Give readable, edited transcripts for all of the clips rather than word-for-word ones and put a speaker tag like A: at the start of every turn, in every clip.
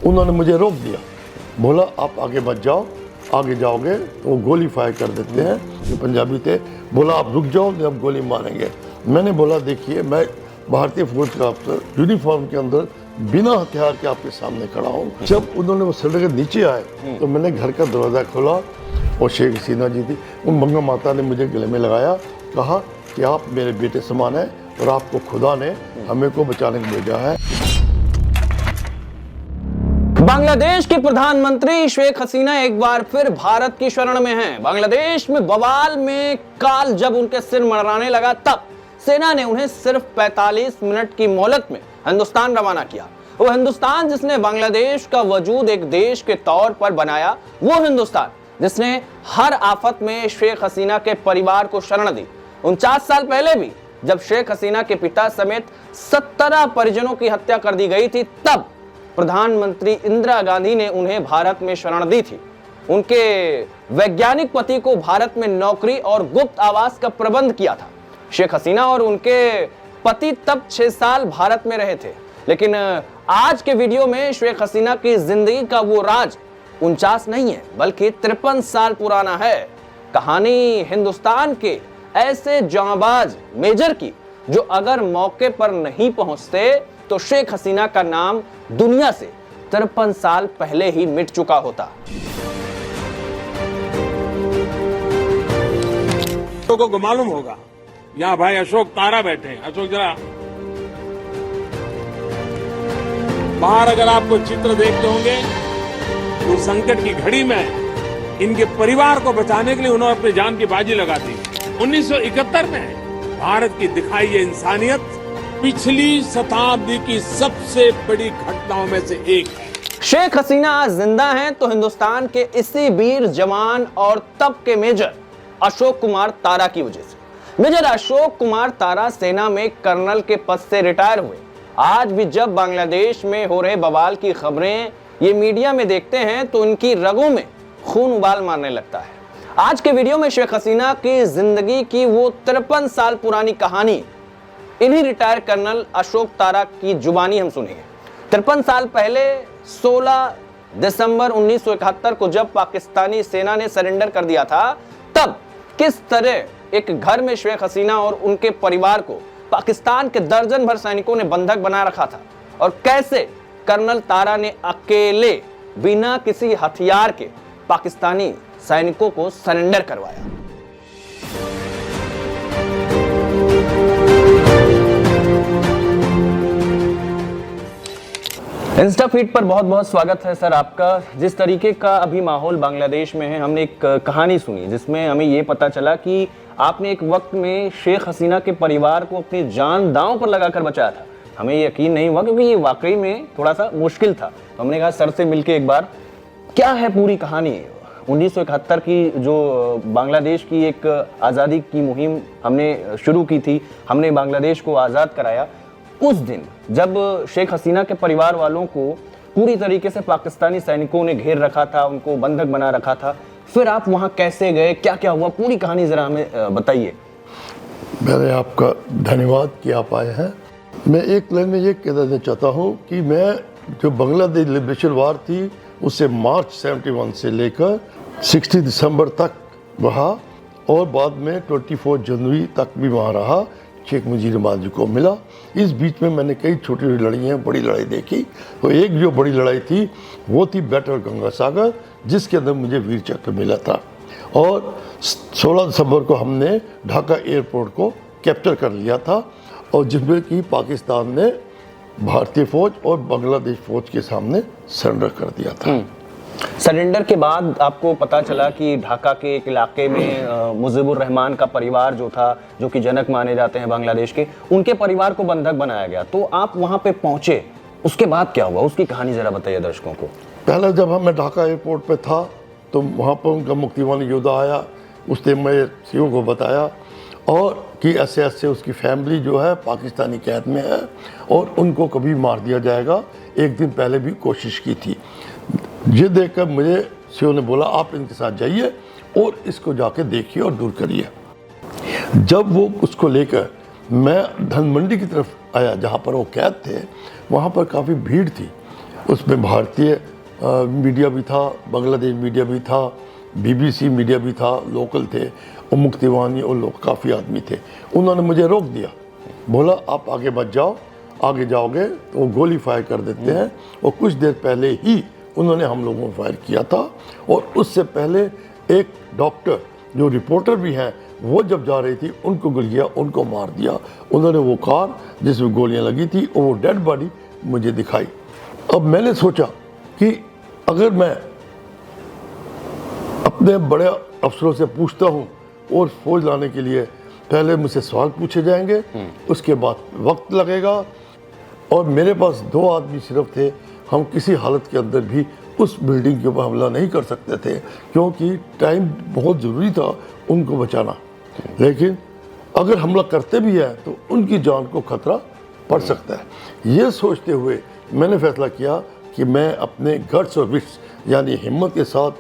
A: उन्होंने मुझे रोक दिया, बोला आप आगे मत जाओ, आगे जाओगे तो वो गोली फायर कर देते हैं। जो पंजाबी थे, बोला आप रुक जाओ, जब गोली मारेंगे। मैंने बोला देखिए मैं भारतीय फौज का अफसर यूनिफॉर्म के अंदर बिना हथियार के आपके सामने खड़ा हूँ। जब उन्होंने वो सड़क के नीचे आए तो मैंने घर का दरवाज़ा खोला और शेख हसीना जी थी, उन बंगा माता ने मुझे गले में लगाया, कहा कि आप मेरे बेटे समान हैं और आपको खुदा ने हमें को बचाने को भेजा है।
B: बांग्लादेश की प्रधानमंत्री शेख हसीना एक बार फिर भारत की शरण में हैं। बांग्लादेश में बवाल में काल जब उनके सिर मरवाने लगा, तब सेना ने उन्हें सिर्फ 45 मिनट की मोहलत में हिंदुस्तान रवाना किया। वो हिंदुस्तान जिसने बांग्लादेश का वजूद एक देश के तौर पर बनाया, वो हिंदुस्तान जिसने हर आफत में शेख हसीना के परिवार को शरण दी। 49 साल पहले भी जब शेख हसीना के पिता समेत 17 परिजनों की हत्या कर दी गई थी, तब प्रधानमंत्री इंदिरा गांधी ने उन्हें भारत में शरण दी थी। उनके वैज्ञानिक पति को भारत में नौकरी और गुप्त आवास का प्रबंध किया था। शेख हसीना और उनके पति तब 6 साल भारत में रहे थे। लेकिन आज के वीडियो में शेख हसीना की जिंदगी का वो राज 49 नहीं है, बल्कि 53 साल पुराना है। कहानी हिंदुस्तान के ऐसे जांबाज मेजर की जो अगर मौके पर नहीं पहुंचते तो शेख हसीना का नाम दुनिया से 53 साल पहले ही मिट चुका होता।
C: लोगों को मालूम होगा, यहाँ भाई अशोक तारा बैठे हैं। अशोक जरा बाहर अगर आपको चित्र देखते होंगे तो संकट की घड़ी में इनके परिवार को बचाने के लिए उन्होंने अपनी जान की बाजी लगा दी। 1971 में भारत की दिखाई ये इंसानियत पिछली शताब्दी की सबसे बड़ी घटनाओं में से एक है।
B: शेख हसीना आज जिंदा हैं तो हिंदुस्तान के इसी वीर जवान और तब के मेजर अशोक कुमार तारा की वजह से। मेजर अशोक कुमार तारा सेना में कर्नल के पद से रिटायर हुए। आज भी जब बांग्लादेश में हो रहे बवाल की खबरें ये मीडिया में देखते हैं तो इनकी रगों में खून उबाल मारने लगता है। आज के वीडियो में शेख हसीना की जिंदगी की वो 53 साल पुरानी कहानी इन्हीं रिटायर कर्नल अशोक तारा की जुबानी हम सुनेंगे। 53 साल पहले 16 दिसंबर 1971 को जब पाकिस्तानी सेना ने सरेंडर कर दिया था, तब किस तरह एक घर में शेख हसीना और उनके परिवार को पाकिस्तान के दर्जन भर सैनिकों ने बंधक बना रखा था और कैसे कर्नल तारा ने अकेले बिना किसी हथियार के पाकिस्तानी सैनिकों को सरेंडर करवाया। इंस्टा फीड पर बहुत बहुत स्वागत है सर आपका। जिस तरीके का अभी माहौल बांग्लादेश में है, हमने एक कहानी सुनी जिसमें हमें ये पता चला कि आपने एक वक्त में शेख हसीना के परिवार को अपनी जान दांव पर लगाकर बचाया था। हमें यकीन नहीं हुआ क्योंकि ये वाकई में थोड़ा सा मुश्किल था। तो हमने कहा सर से मिलके एक बार क्या है पूरी कहानी। 1971 की जो बांग्लादेश की एक आज़ादी की मुहिम हमने शुरू की थी, हमने बांग्लादेश को आज़ाद कराया। उस दिन जब शेख हसीना के परिवार वालों को पूरी तरीके से पाकिस्तानी सैनिकों ने घेर रखा था, उनको बंधक बना रखा था, फिर आप वहां कैसे गए, क्या क्या हुआ, पूरी कहानी जरा हमें बताइए।
A: मैंने आपका धन्यवाद कि आप आए हैं। मैं एक लाइन में ये कह देना चाहता हूँ कि मैं जो बांग्लादेश लिबरेशन वार थी उसे मार्च 71 से लेकर 60 दिसंबर तक रहा और बाद में 24 जनवरी तक भी वहाँ रहा। शेख मुजीब रहमान जी को मिला। इस बीच में मैंने कई छोटी छोटी लड़ाइयाँ, बड़ी लड़ाई देखी। तो एक जो बड़ी लड़ाई थी वो थी बैटल गंगा सागर, जिसके अंदर मुझे वीर चक्र मिला था और 16 दिसंबर को हमने ढाका एयरपोर्ट को कैप्चर कर लिया था और जिसमें कि पाकिस्तान ने भारतीय फौज और बांग्लादेश फौज के सामने सरेंडर कर दिया था।
B: सरेंडर के बाद आपको पता चला कि ढाका के एक इलाके में मुजीबुर रहमान का परिवार जो था, जो कि जनक माने जाते हैं बांग्लादेश के, उनके परिवार को बंधक बनाया गया। तो आप वहां पे पहुंचे, उसके बाद क्या हुआ, उसकी कहानी जरा बताइए दर्शकों को।
A: पहले जब मैं ढाका एयरपोर्ट पे था तो वहाँ पर उनका मुक्तिवान योद्धा आया, उसने मैं सीओ को बताया और कि ऐसे ऐसे उसकी फैमिली जो है पाकिस्तानी कैद में है और उनको कभी मार दिया जाएगा। एक दिन पहले भी कोशिश की थी। ये देखकर मुझे सीओ ने बोला आप इनके साथ जाइए और इसको जाके देखिए और दूर करिए। जब वो उसको लेकर मैं धनमंडी की तरफ आया जहाँ पर वो कैद थे, वहाँ पर काफ़ी भीड़ थी। उसमें भारतीय मीडिया भी था, बांग्लादेश मीडिया भी था, BBC मीडिया भी था, लोकल थे, और मुक्तिवानी और लोग काफ़ी आदमी थे। उन्होंने मुझे रोक दिया, बोला आप आगे मत जाओ, आगे जाओगे तो वो गोली फायर कर देते हैं। और कुछ देर पहले ही उन्होंने हम लोगों को फायर किया था, और उससे पहले एक डॉक्टर जो रिपोर्टर भी हैं वो जब जा रही थी उनको गोलियां उनको मार दिया उन्होंने। वो कार जिसमें गोलियां लगी थी और वो डेड बॉडी मुझे दिखाई। अब मैंने सोचा कि अगर मैं अपने बड़े अफसरों से पूछता हूँ और फौज लाने के लिए पहले मुझसे सवाल पूछे जाएंगे, उसके बाद वक्त लगेगा, और मेरे पास 2 आदमी सिर्फ थे। हम किसी हालत के अंदर भी उस बिल्डिंग के ऊपर हमला नहीं कर सकते थे, क्योंकि टाइम बहुत ज़रूरी था उनको बचाना। लेकिन अगर हमला करते भी हैं तो उनकी जान को खतरा पड़ सकता है। ये सोचते हुए मैंने फैसला किया कि मैं अपने गट्स और विट्स यानी हिम्मत के साथ,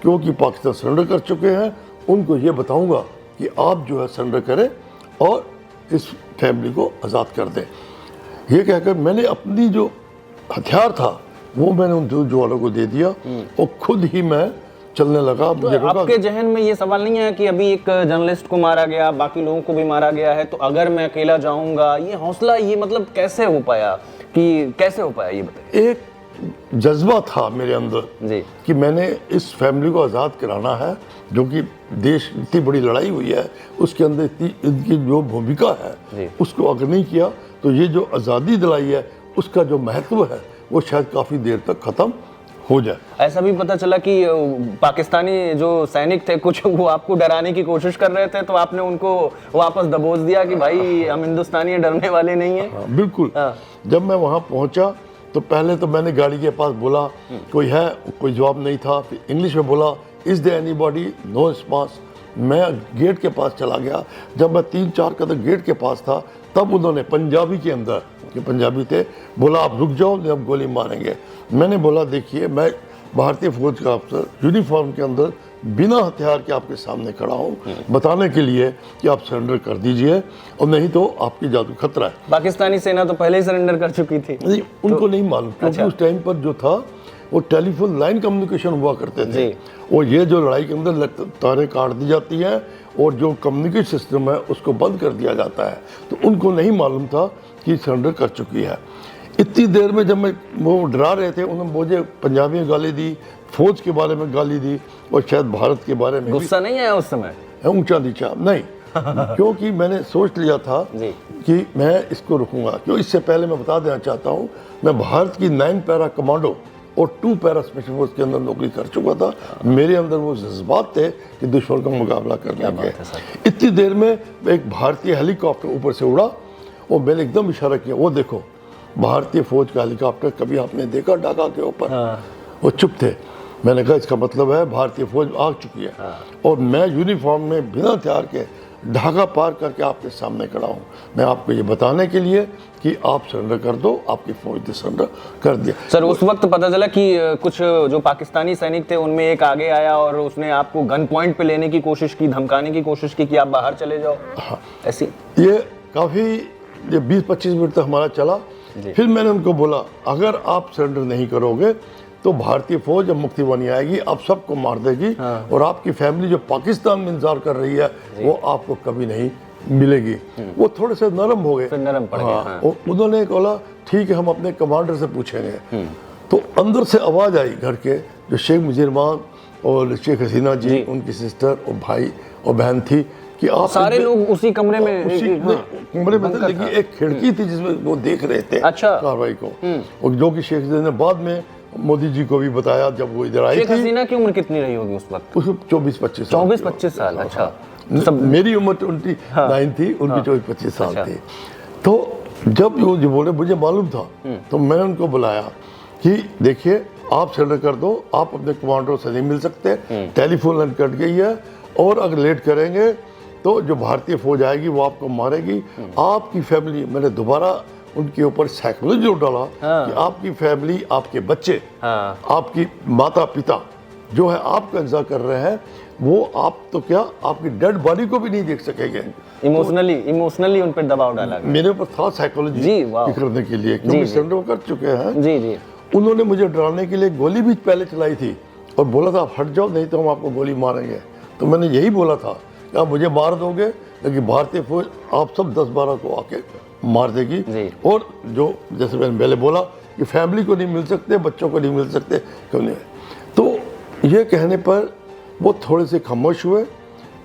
A: क्योंकि पाकिस्तान सरेंडर कर चुके हैं, उनको ये बताऊंगा कि आप जो है सरेंडर करें और इस फैमिली को आज़ाद कर दें। ये कहकर मैंने अपनी जो हथियार था वो मैंने उन जवानों को दे दिया और खुद ही मैं चलने लगा।
B: तो आपके जहन में ये सवाल नहीं है कि अभी एक जर्नलिस्ट को मारा गया, बाकी लोगों को भी मारा गया है, तो अगर मैं अकेला जाऊंगा, ये हौसला, ये मतलब कैसे हो पाया, कि कैसे हो पाया ये बताइए।
A: एक जज्बा था मेरे अंदर
B: जी
A: कि मैंने इस फैमिली को आज़ाद कराना है, जो कि देश इतनी बड़ी लड़ाई हुई है उसके अंदर इतनी इनकी जो भूमिका है उसको अगर नहीं किया तो ये जो आज़ादी दिलाई है उसका जो महत्व है वो शायद काफ़ी देर तक ख़त्म हो जाए।
B: ऐसा भी पता चला कि पाकिस्तानी जो सैनिक थे कुछ वो आपको डराने की कोशिश कर रहे थे, तो आपने उनको वापस दबोच दिया कि भाई हम हिंदुस्तानी डरने वाले नहीं हैं।
A: हाँ, बिल्कुल। जब मैं वहाँ पहुँचा तो पहले तो मैंने गाड़ी के पास बोला कोई है, कोई जवाब नहीं था। फिर इंग्लिश में बोला is there anybody, no response. मैं गेट के पास चला गया। जब मैं 3-4 कदम गेट के पास था तब उन्होंने पंजाबी के अंदर, कि पंजाबी थे, बोला आप रुक जाओ नहीं हम गोली मारेंगे। मैंने बोला देखिए मैं भारतीय फौज का अफसर यूनिफॉर्म के अंदर बिना हथियार के आपके सामने खड़ा हूँ बताने के लिए कि आप सरेंडर कर दीजिए और नहीं तो आपकी जान को खतरा है। पाकिस्तानी
B: सेना तो पहले ही सरेंडर कर चुकी थी।
A: नहीं, उनको नहीं मालूम, क्योंकि उस टाइम पर जो था वो टेलीफोन लाइन कम्युनिकेशन हुआ करते थे, और ये जो लड़ाई के अंदर तारें काट दी जाती हैं और जो कम्युनिकेशन सिस्टम है उसको बंद कर दिया जाता है, तो उनको नहीं मालूम था कि सरेंडर कर चुकी है। इतनी देर में जब मैं वो डरा रहे थे, उन्होंने मुझे पंजाबी में गाली दी, फौज के बारे में गाली दी, और शायद भारत के बारे में।
B: गुस्सा नहीं आया उस समय?
A: ऊंचा नीचा नहीं क्योंकि मैंने सोच लिया था कि मैं इसको रुकूंगा। क्यों, इससे पहले मैं बता देना चाहता हूँ मैं भारत की 9 पैरा कमांडो और 2 पैरा स्पेशल फोर्स के अंदर नौकरी कर चुका था। मेरे अंदर वो जज्बात थे कि दुश्मन का मुकाबला करने के। इतनी देर में एक भारतीय हेलीकॉप्टर ऊपर से उड़ा और मैंने एकदम इशारा किया, वो देखो भारतीय फौज का हेलीकॉप्टर, कभी आपने देखा ढाका के ऊपर? वो चुप थे। मैंने कहा इसका मतलब है भारतीय फौज आ चुकी है, और मैं यूनिफॉर्म में बिना हथियार के ढाका पार करके आपके सामने खड़ा हूँ। मैं आपको ये बताने के लिए कि आप सरेंडर कर दो, आपकी फौज ने सरेंडर कर दिया।
B: सर उस वक्त पता चला कि कुछ जो पाकिस्तानी सैनिक थे उनमें एक आगे आया और उसने आपको गन पॉइंट पे लेने की कोशिश की, धमकाने की कोशिश की कि आप बाहर चले जाओ।
A: हाँ,
B: ऐसी
A: ये काफ़ी 20-25 मिनट तक हमारा चला। फिर मैंने उनको बोला अगर आप सरेंडर नहीं करोगे तो भारतीय फौज जब मुक्तिवानी आएगी आप सबको मार देगी, और आपकी फैमिली जो पाकिस्तान में इंतजार कर रही है वो आपको कभी नहीं मिलेगी। वो थोड़े से नरम हो गए,
B: नरम पड़ गए।
A: उन्होंने बोला ठीक है हम अपने कमांडर से पूछेंगे। तो अंदर से आवाज़ आई घर के, जो शेख मुजीरमान और शेख हसीना जी, उनकी सिस्टर और भाई और बहन थी, कि आप
B: सारे लोग उसी कमरे में
A: कमरे में थे, लेकिन एक खिड़की थी जिसमें वो देख रहे थे कार्रवाई को, और जो कि शेख हसीना ने बाद में मोदी जी को भी बताया जब वो इधर आई थी।
B: शेख हसीना की उम्र कितनी रही होगी उस वक्त?
A: उसको 24-25 साल।
B: 24-25 साल, अच्छा।
A: सब मेरी उम्र 29 थी, उनकी 24-25 साल थी। तो जब वो जो बोले मुझे मालूम था, तो मैंने उनको बुलाया कि देखिए आप सरेंडर कर दो, आप अपने कमांडर से नहीं मिल सकते, टेलीफोन लाइन कट गई है, और अगर लेट करेंगे तो जो भारतीय फौज आएगी वो आपको मारेगी। आपकी फैमिली, मैंने दोबारा उनके ऊपर साइकोलॉजी डाला कि आपकी फैमिली, आपके बच्चे, आपकी माता पिता जो है आपका इंतजार कर रहे हैं, वो आप तो क्या आपकी डेड बॉडी को भी नहीं देख सकेंगे।
B: इमोशनली उन पर दबाव डाला गया।
A: मेरे ऊपर था साइकोलॉजी करने के लिए, क्योंकि सरेंडर कर चुके हैं। उन्होंने मुझे डराने के लिए गोली भी पहले चलाई थी और बोला था आप हट जाओ नहीं तो हम आपको गोली मारेंगे। तो मैंने यही बोला था कि आप मुझे मार दोगे लेकिन भारतीय फौज आप सब 10-12 को आके मार देगी। और जो जैसे मैंने पहले बोला कि फैमिली को नहीं मिल सकते, बच्चों को नहीं मिल सकते, क्यों नहीं। तो ये कहने पर वो थोड़े से खामोश हुए।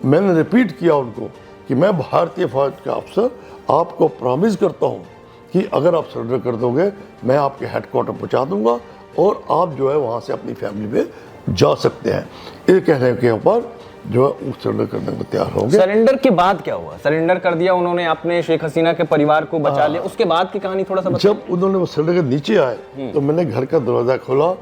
A: मैंने रिपीट किया उनको कि मैं भारतीय फौज का अफसर आपको प्रॉमिस करता हूँ कि अगर आप सरेंडर कर दोगे मैं आपके हेडक्वार्टर पहुँचा दूंगा और आप जो है वहाँ से अपनी फैमिली में जा सकते हैं। ये कहने के ऊपर जो है वो सरेंडर करने को तैयार हो गए।
B: सरेंडर के बाद क्या हुआ? सरेंडर कर दिया उन्होंने, आपने शेख हसीना के परिवार को बचा लिया, उसके बाद की कहानी थोड़ा सा बताइए।
A: जब उन्होंने वो सरेंडर के नीचे आए तो मैंने घर का दरवाज़ा खोला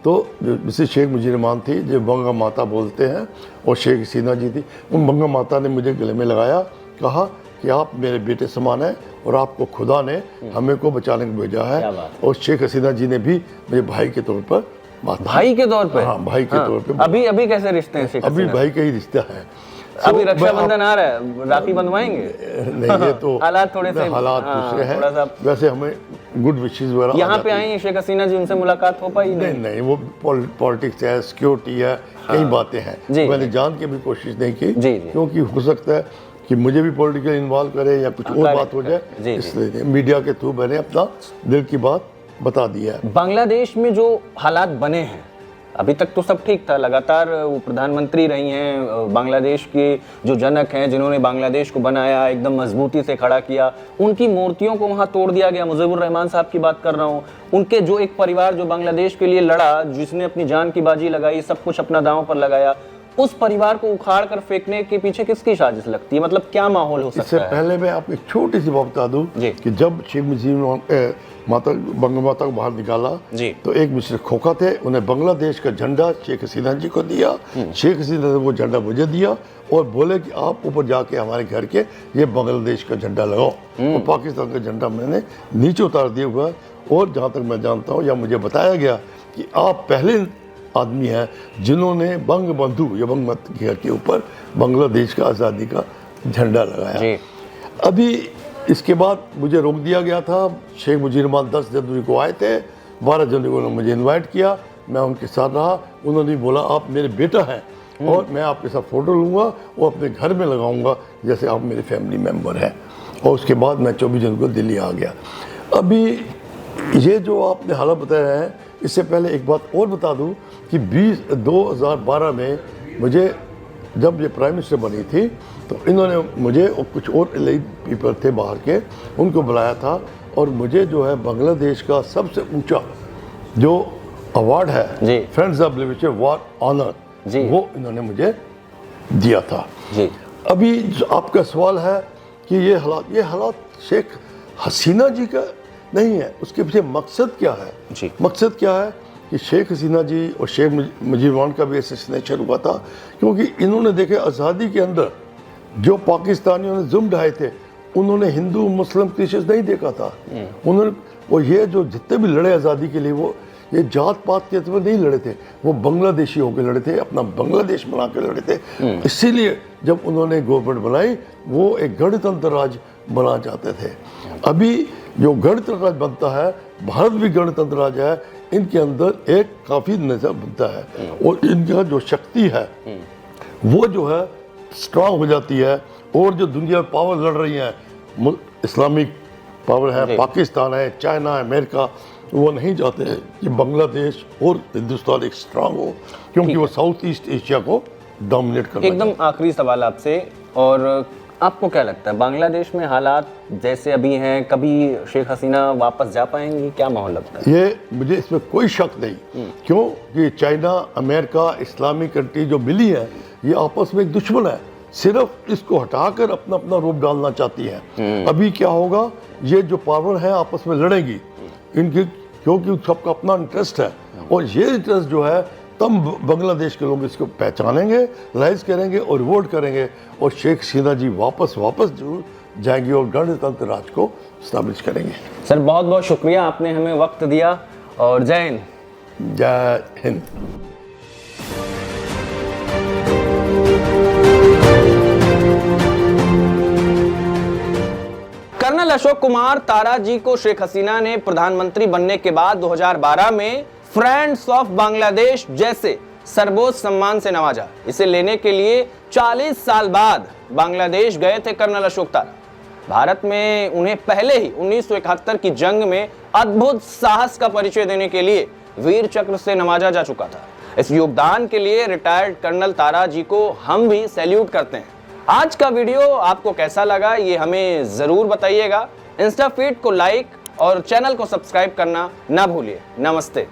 A: तो मिसेस शेख मुजीर रहमान थी जो बंगा माता बोलते हैं और शेख हसीना जी थी। उन बंगा माता ने मुझे गले में लगाया, कहा कि आप मेरे बेटे समान हैं और आपको खुदा ने हमें को बचाने को भेजा है। और शेख हसीना जी ने भी मेरे भाई के तौर पर बात,
B: भाई के तौर पे?
A: हाँ भाई के तौर पे।
B: अभी अभी कैसे रिश्ते हैं?
A: अभी भाई का ही रिश्ता है।
B: अभी रक्षाबंधन आ रहा है, राखी बंधवाएंगे?
A: नहीं, ये तो
B: हालात थोड़े से
A: हालात दूसरे हैं। वैसे हमें गुड विशेष वगैरह
B: यहाँ पे आई शेख हसीना जी, उनसे मुलाकात हो पाई?
A: नहीं, वो पॉलिटिक्स है, सिक्योरिटी है, कई बातें हैं। मैंने जान के भी कोशिश नहीं की क्योंकि हो सकता है कि मुझे भी पॉलिटिकल इन्वॉल्व करे या कुछ और बात हो जाए, इसलिए मीडिया के थ्रू मैंने अपना दिल की बात बता दिया है।
B: बांग्लादेश में जो हालात बने हैं, अभी तक तो सब ठीक था, लगातार वो प्रधानमंत्री रही हैं, बांग्लादेश के जो जनक हैं जिन्होंने बांग्लादेश को बनाया, एकदम मजबूती से खड़ा किया, उनकी मूर्तियों को वहां तोड़ दिया गया। मुजीबुर रहमान साहब की बात कर रहा हूं, उनके जो एक परिवार जो बांग्लादेश के लिए लड़ा, जिसने अपनी जान की बाजी लगाई, सब कुछ अपना दांव पर लगाया, उस परिवार को उखाड़ कर फेंकने के पीछे किसकी साजिश लगती है? मतलब क्या माहौल हो सकता है?
A: इससे पहले मैं आपको एक छोटी सी बात बता दूं कि जब शेख मुजीब माता बंगा माता को बाहर निकाला तो एक मिस्टर खोखा थे, उन्हें बांग्लादेश का झंडा शेख हसीना जी को दिया। शेख हसीना ने वो झंडा मुझे दिया और बोले कि आप ऊपर जाके हमारे घर के ये बांग्लादेश का झंडा लगाओ। और पाकिस्तान का झंडा मैंने नीचे उतार दिया हुआ। और जहाँ तक मैं जानता हूँ या मुझे बताया गया कि आप पहले आदमी है जिन्होंने बंग बंधु या बंग मत के ऊपर बांग्लादेश का आज़ादी का झंडा लगाया। अभी इसके बाद मुझे रोक दिया गया था। शेख मुजीब रहमान 10 जनवरी को आए थे, 12 जनवरी को उन्होंने मुझे इनवाइट किया, मैं उनके साथ रहा। उन्होंने बोला आप मेरे बेटा हैं और मैं आपके साथ फ़ोटो लूँगा और अपने घर में लगाऊंगा जैसे आप मेरे फैमिली मेम्बर हैं। और उसके बाद मैं 24 जनवरी को दिल्ली आ गया। अभी ये जो आपने हालत बता रहे हैं, इससे पहले एक बात और बता दूं कि 2012 में मुझे जब ये प्राइम मिनिस्टर बनी थी तो इन्होंने मुझे और कुछ और एलाइड पीपल थे बाहर के, उनको बुलाया था और मुझे जो है बांग्लादेश का सबसे ऊंचा जो अवार्ड है friends of liberation war honour, वो इन्होंने मुझे दिया था। अभी आपका सवाल है कि ये हालात शेख हसीना जी का नहीं है, उसके पीछे मकसद क्या है? मकसद क्या है कि शेख हसीना जी और शेख मुजीब रहमान का भी असैसिनेशन हुआ था क्योंकि इन्होंने देखे आज़ादी के अंदर जो पाकिस्तानियों ने जुल्म ढाए थे, उन्होंने हिंदू मुस्लिम क्रिश्चियन नहीं देखा था। उन्होंने वो ये जो जितने भी लड़े आज़ादी के लिए, वो ये जात पात के तौर नहीं लड़े थे, वो बांग्लादेशी होकर लड़े थे, अपना बांग्लादेश बना कर लड़े थे। इसीलिए जब उन्होंने गवर्नमेंट बनाई वो एक गणतंत्र राज बनाना चाहते थे। अभी जो गणतंत्र राज बनता है, भारत भी गणतंत्र राज है, इनके अंदर एक काफ़ी नजर बनता है और इनका जो शक्ति है वो जो है स्ट्रांग हो जाती है। और जो दुनिया में पावर लड़ रही है, इस्लामिक पावर है, पाकिस्तान है, चाइना है, अमेरिका, वो नहीं चाहते कि बांग्लादेश और हिंदुस्तान एक स्ट्रांग हो क्योंकि वो साउथ ईस्ट एशिया को डोमिनेट करना।
B: एकदम आखिरी सवाल आपसे, और आपको क्या लगता है बांग्लादेश में हालात जैसे अभी हैं, कभी शेख हसीना वापस जा पाएंगी? क्या माहौल लगता है?
A: ये मुझे इसमें कोई शक नहीं। क्यों कि चाइना, अमेरिका, इस्लामिक कंट्री जो मिली है, ये आपस में एक दुश्मन है, सिर्फ इसको हटाकर अपना अपना रूप डालना चाहती है। अभी क्या होगा, ये जो पावर है आपस में लड़ेगी इनकी, क्योंकि सबका अपना इंटरेस्ट है और ये इंटरेस्ट जो है तब बांग्लादेश के लोग इसको पहचानेंगे, रिलाइज करेंगे और वोट करेंगे और शेख हसीना जी वापस जरूर जाएंगे और गणतंत्र राज को स्टैब्लिश करेंगे।
B: सर बहुत बहुत शुक्रिया, आपने हमें वक्त दिया और जय हिंद।
A: जय हिंद।
B: कर्नल कर्नल अशोक कुमार तारा जी को शेख हसीना ने प्रधानमंत्री बनने के बाद 2012 में फ्रेंड्स ऑफ बांग्लादेश जैसे सर्वोच्च सम्मान से नवाजा। इसे लेने के लिए 40 साल बाद बांग्लादेश गए थे कर्नल अशोक तारा। भारत में उन्हें पहले ही 1971 की जंग में अद्भुत साहस का परिचय देने के लिए वीर चक्र से नवाजा जा चुका था। इस योगदान के लिए रिटायर्ड कर्नल तारा जी को हम भी सैल्यूट करते हैं। आज का वीडियो आपको कैसा लगा ये हमें जरूर बताइएगा। इंस्टा फीड को लाइक और चैनल को सब्सक्राइब करना ना भूलिए। नमस्ते।